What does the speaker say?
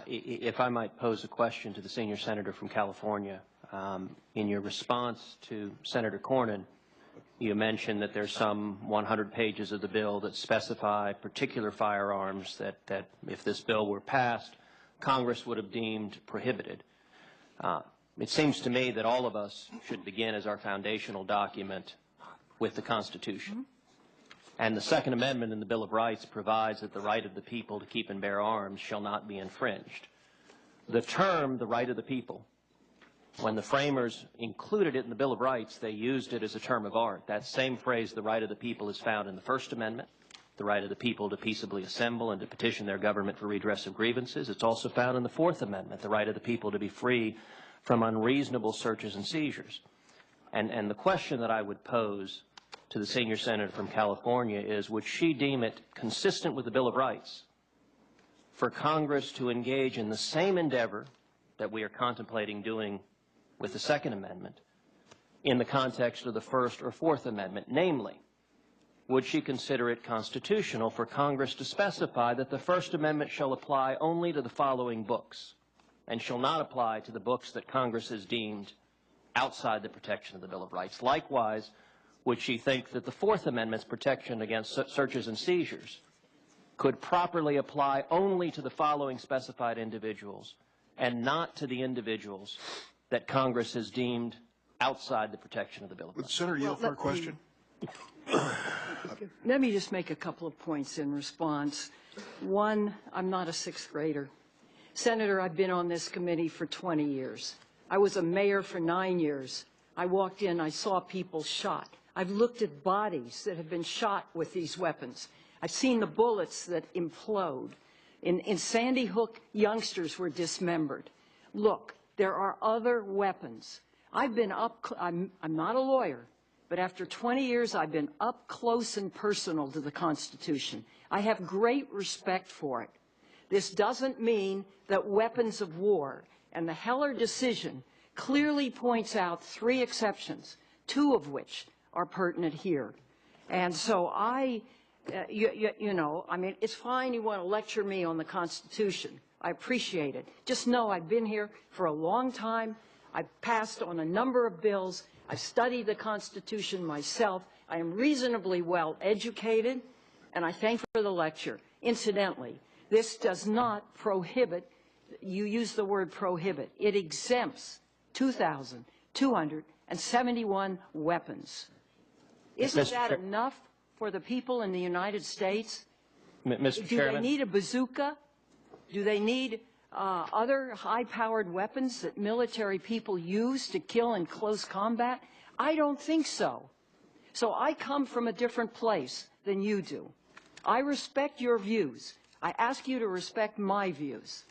If I might pose a question to the senior senator from California. In your response to Senator Cornyn, you mentioned that there's some 100 pages of the bill that specify particular firearms that if this bill were passed, Congress would have deemed prohibited. It seems to me that all of us should begin as our foundational document with the Constitution. And the Second Amendment in the Bill of Rights provides that the right of the people to keep and bear arms shall not be infringed. The term, the right of the people, when the framers included it in the Bill of Rights, they used it as a term of art. That same phrase, the right of the people, is found in the First Amendment, the right of the people to peaceably assemble and to petition their government for redress of grievances. It's also found in the Fourth Amendment, the right of the people to be free from unreasonable searches and seizures. And the question that I would pose to the senior senator from California is, would she deem it consistent with the Bill of Rights for Congress to engage in the same endeavor that we are contemplating doing with the Second Amendment in the context of the First or Fourth Amendment? Namely, would she consider it constitutional for Congress to specify that the First Amendment shall apply only to the following books and shall not apply to the books that Congress has deemed outside the protection of the Bill of Rights? Likewise, would she think that the Fourth Amendment's protection against searches and seizures could properly apply only to the following specified individuals and not to the individuals that Congress has deemed outside the protection of the Bill of Rights? Would Senator yield for a question? Let me just make a couple of points in response. One, I'm not a sixth grader. Senator, I've been on this committee for 20 years. I was a mayor for 9 years. I walked in, I saw people shot. I've looked at bodies that have been shot with these weapons. I've seen the bullets that implode. In Sandy Hook, youngsters were dismembered. Look, there are other weapons. I've been up, I'm not a lawyer, but after 20 years, I've been up close and personal to the Constitution. I have great respect for it. This doesn't mean that weapons of war, and the Heller decision clearly points out 3 exceptions, 2 of which are pertinent here. And so you know, I mean, it's fine you want to lecture me on the Constitution. I appreciate it. Just know I've been here for a long time. I've passed on a number of bills. I've studied the Constitution myself. I am reasonably well educated, and I thank you for the lecture. Incidentally, this does not prohibit, you use the word prohibit, it exempts 2,271 weapons. Isn't that enough for the people in the United States? Mr. Do Chairman? they need a bazooka? Do they need other high-powered weapons that military people use to kill in close combat? I don't think so. So I come from a different place than you do. I respect your views. I ask you to respect my views.